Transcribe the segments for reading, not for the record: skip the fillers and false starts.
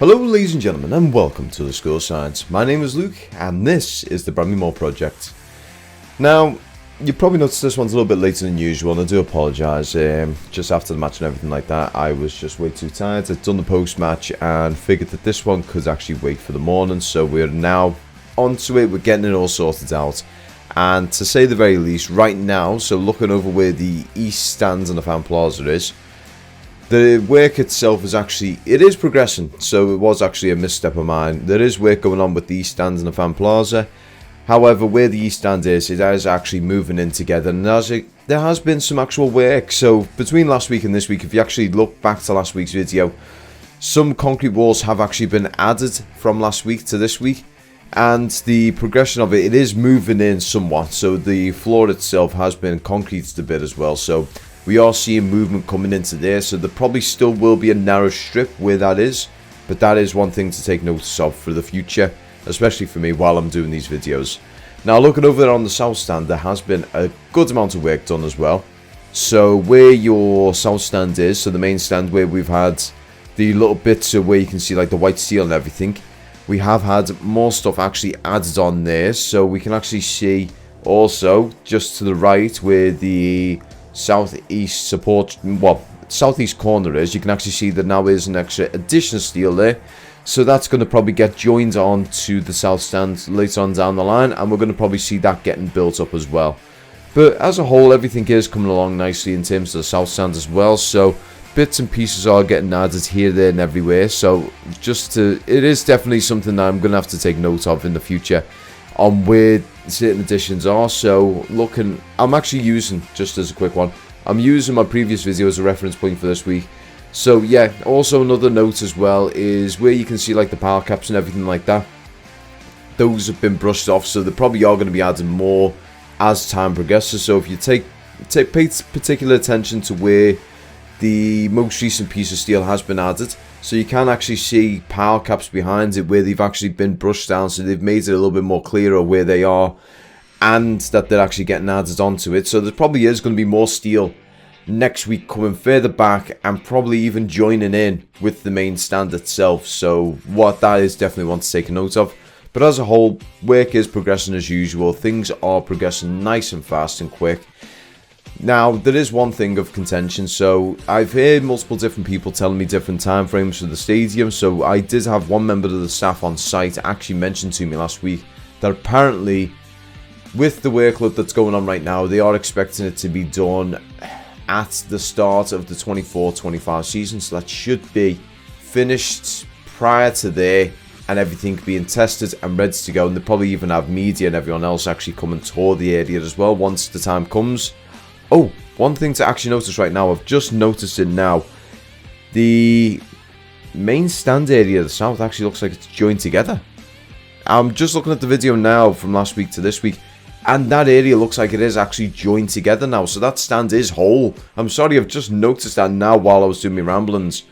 Hello ladies and gentlemen and welcome to the School of Science. My name is Luke and this is the Bramley project. Now, you probably noticed this one's a little bit later than usual and I do apologise. Just after the match and everything like that, I was just way too tired. I'd done the post-match and figured that this one could actually wait for the morning, so we're now onto it, we're getting it all sorted out. And to say the very least, right now, so looking over where the East stands and the Fan Plaza is, the work itself is actually, it is progressing, so it was actually a misstep of mine. There is work going on with the East Stand and the Fan Plaza. However, where the East Stand is, it is actually moving in together, and there has been some actual work. So between last week and this week, if you actually look back to last week's video, some concrete walls have actually been added from last week to this week, and the progression of it is moving in somewhat. So the floor itself has been concreted a bit as well, so we are seeing movement coming into there. So there probably still will be a narrow strip where that is, but that is one thing to take notice of for the future, especially for me while I'm doing these videos. Now looking over there on the south stand, there has been a good amount of work done as well. So where your south stand is, so the main stand where we've had the little bits of where you can see like the white steel and everything, we have had more stuff actually added on there. So we can actually see also just to the right where the southeast support, well, southeast corner is, you can actually see that now is an extra additional steel there. So that's going to probably get joined on to the south stand later on down the line, and we're going to probably see that getting built up as well. But as a whole, everything is coming along nicely in terms of the south stand as well. So bits and pieces are getting added here, there and everywhere. So it is definitely something that I'm going to have to take note of in the future on where certain additions are. So I'm actually using, just as a quick one, I'm using my previous video as a reference point for this week. So yeah, also another note as well is where you can see like the power caps and everything like that, those have been brushed off, so they probably are going to be adding more as time progresses. So if you pay particular attention to where the most recent piece of steel has been added, so you can actually see power caps behind it where they've actually been brushed down, so they've made it a little bit more clearer where they are and that they're actually getting added onto it. So there probably is going to be more steel next week coming further back and probably even joining in with the main stand itself. So what that is definitely one to take a note of. But as a whole, work is progressing as usual. Things are progressing nice and fast and quick. Now, there is one thing of contention. So I've heard multiple different people telling me different time frames for the stadium. So I did have one member of the staff on site actually mention to me last week that apparently with the workload that's going on right now, they are expecting it to be done at the start of the 24-25 season. So that should be finished prior to there and everything being tested and ready to go. And they probably even have media and everyone else actually come and tour the area as well once the time comes. Oh, one thing to actually notice right now, I've just noticed it now. The main stand area of the south actually looks like it's joined together. I'm just looking at the video now from last week to this week, and that area looks like it is actually joined together now. So that stand is whole. I'm sorry, I've just noticed that now while I was doing my ramblings.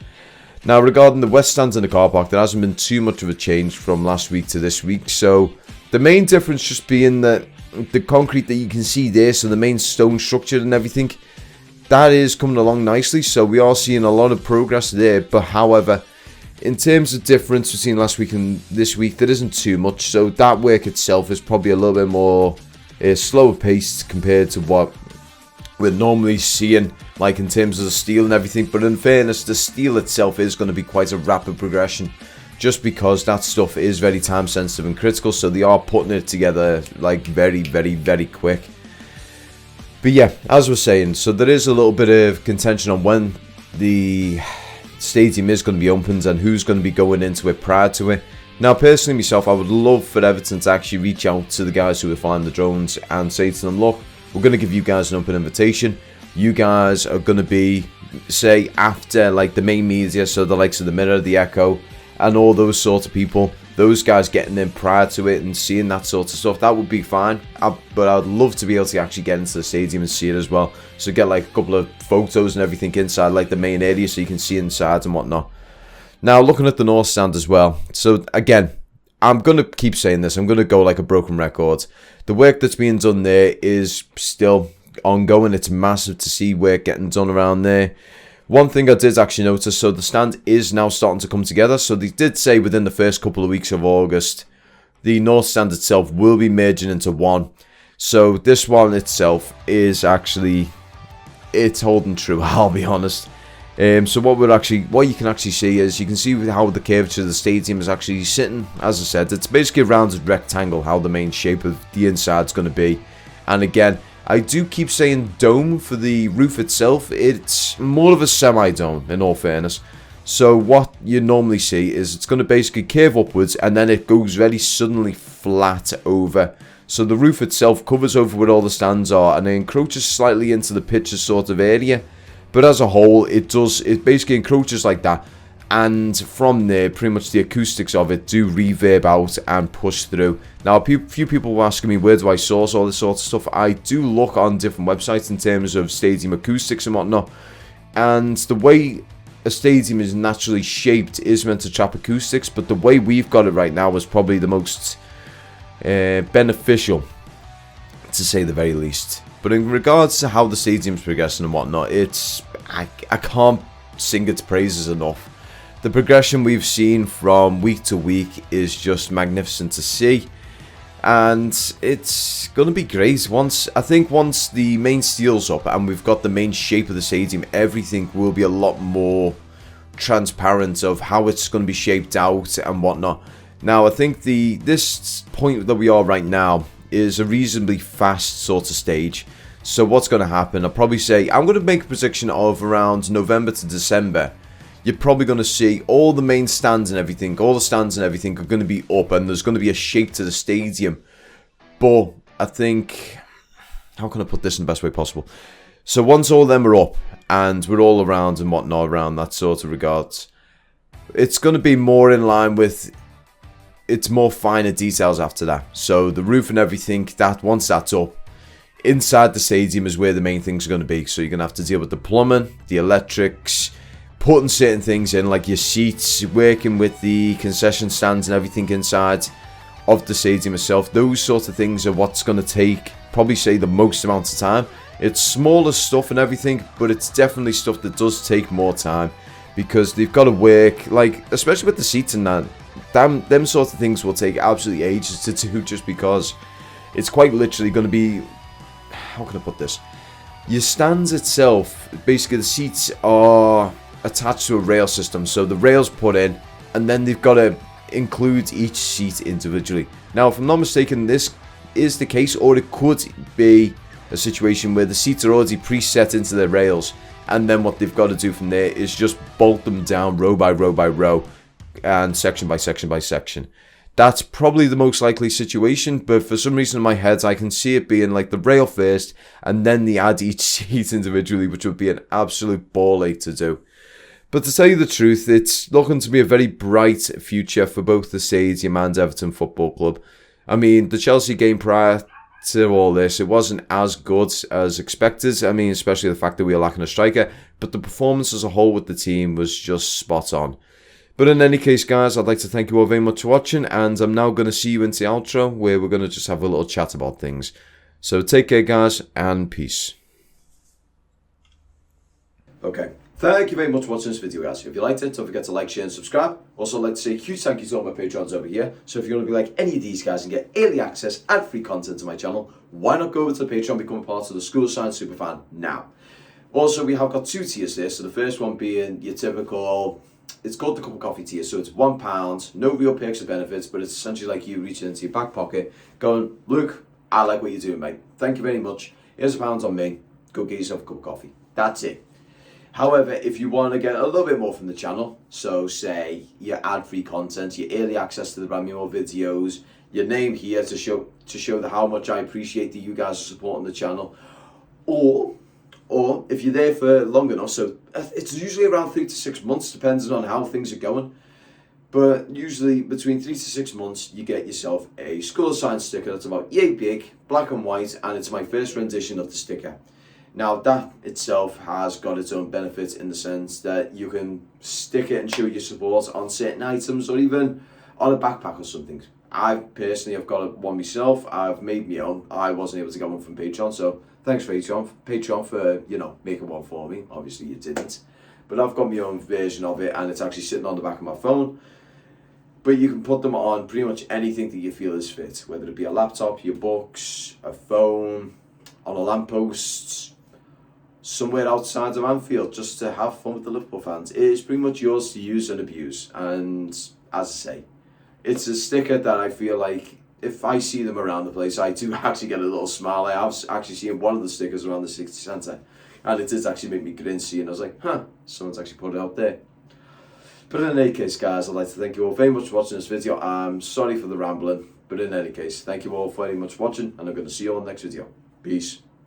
Now regarding the west stands in the car park, there hasn't been too much of a change from last week to this week. So the main difference just being that the concrete that you can see there, so the main stone structure and everything, that is coming along nicely. So we are seeing a lot of progress there. But however, in terms of difference between last week and this week, there isn't too much. So that work itself is probably a little bit more slower paced compared to what we're normally seeing, like in terms of the steel and everything. But in fairness, the steel itself is going to be quite a rapid progression, just because that stuff is very time sensitive and critical. So they are putting it together like very, very, very quick. But yeah, as we're saying, so there is a little bit of contention on when the stadium is going to be opened and who's going to be going into it prior to it. Now, personally myself, I would love for Everton to actually reach out to the guys who are flying the drones and say to them, look, we're going to give you guys an open invitation. You guys are going to be, say, after like the main media, so the likes of the Mirror, the Echo, and all those sort of people, those guys getting in prior to it and seeing that sort of stuff, that would be fine. But I'd love to be able to actually get into the stadium and see it as well. So get like a couple of photos and everything inside like the main area so you can see inside and whatnot. Now, looking at the north stand as well. So, again, I'm going to keep saying this. I'm going to go like a broken record. The work that's being done there is still ongoing. It's massive to see work getting done around there. One thing I did actually notice, so the stand is now starting to come together. So they did say within the first couple of weeks of August, the North stand itself will be merging into one. So this one itself is actually, it's holding true, I'll be honest. So what you can actually see is, you can see how the curvature of the stadium is actually sitting. As I said, it's basically a rounded rectangle, how the main shape of the inside's going to be. And again, I do keep saying dome for the roof itself. It's more of a semi-dome, in all fairness. So what you normally see is it's going to basically curve upwards, and then it goes very suddenly flat over. So the roof itself covers over where all the stands are, and it encroaches slightly into the pitches sort of area. But as a whole, it basically encroaches like that. And from there, pretty much the acoustics of it do reverb out and push through. Now, a few people were asking me, where do I source all this sort of stuff? I do look on different websites in terms of stadium acoustics and whatnot. And the way a stadium is naturally shaped is meant to trap acoustics. But the way we've got it right now is probably the most beneficial, to say the very least. But in regards to how the stadium's progressing and whatnot, I can't sing its praises enough. The progression we've seen from week to week is just magnificent to see, and it's going to be great. I think once the main steel's up and we've got the main shape of the stadium, everything will be a lot more transparent of how it's going to be shaped out and whatnot. Now, I think this point that we are right now is a reasonably fast sort of stage. So what's going to happen, I'll probably say, I'm going to make a prediction of around November to December. You're probably going to see all the main stands and everything, all the stands and everything are going to be up, and there's going to be a shape to the stadium. But I think, how can I put this in the best way possible? So once all of them are up and we're all around and whatnot around that sort of regards, it's going to be more in line with, it's more finer details after that. So the roof and everything, that once that's up, inside the stadium is where the main things are going to be. So you're going to have to deal with the plumbing, the electrics, putting certain things in like your seats, working with the concession stands and everything inside of the stadium itself. Those sort of things are what's going to take, probably say, the most amount of time. It's smaller stuff and everything, but it's definitely stuff that does take more time, because they've got to work, like, especially with the seats and that, them sort of things will take absolutely ages to do, just because it's quite literally going to be, how can I put this? Your stands itself, basically the seats are attached to a rail system, so the rail's put in, and then they've got to include each seat individually. Now, if I'm not mistaken, this is the case, or it could be a situation where the seats are already preset into their rails, and then what they've got to do from there is just bolt them down row by row by row, and section by section by section. That's probably the most likely situation, but for some reason in my head, I can see it being like the rail first, and then they add each seat individually, which would be an absolute ball ache to do. But to tell you the truth, it's looking to be a very bright future for both the stadium and Everton Football Club. I mean, the Chelsea game prior to all this, it wasn't as good as expected. I mean, especially the fact that we were lacking a striker, but the performance as a whole with the team was just spot on. But in any case, guys, I'd like to thank you all very much for watching, and I'm now going to see you into the outro, where we're going to just have a little chat about things. So take care, guys, and peace. Okay. Thank you very much for watching this video, guys. If you liked it, don't forget to like, share and subscribe. Also, I'd like to say a huge thank you to all my patrons over here. So if you want to be like any of these guys and get early access and free content to my channel, why not go over to the Patreon and become a part of the School Science Superfan now? Also, we have got two tiers there. So the first one being your typical, it's called the cup of coffee tier. So it's £1, no real perks or benefits, but it's essentially like you reaching into your back pocket going, Luke, I like what you're doing, mate. Thank you very much. Here's £1 on me. Go get yourself a cup of coffee. That's it. However, if you want to get a little bit more from the channel, so say your ad-free content, your early access to the Bramley videos, your name here to show how much I appreciate that you guys are supporting the channel, or if you're there for long enough, so it's usually around 3 to 6 months, depending on how things are going, but usually between 3 to 6 months, you get yourself a School of Science sticker that's about yay big, black and white, and it's my first rendition of the sticker. Now, that itself has got its own benefits in the sense that you can stick it and show your support on certain items, or even on a backpack or something. I personally have got one myself. I've made my own. I wasn't able to get one from Patreon, so thanks Patreon for, you know, making one for me. Obviously you didn't. but I've got my own version of it, and it's actually sitting on the back of my phone. But you can put them on pretty much anything that you feel is fit, whether it be a laptop, your books, a phone, on a lamppost, somewhere outside of Anfield, just to have fun with the Liverpool fans. It is pretty much yours to use and abuse. And as I say, it's a sticker that I feel like if I see them around the place, I do actually get a little smile. I have actually seen one of the stickers around the City Centre, and it did actually make me grin, and I was like, huh, someone's actually put it out there. But in any case, guys, I'd like to thank you all very much for watching this video. I'm sorry for the rambling, but in any case, thank you all very much for watching, and I'm going to see you all in the next video. Peace.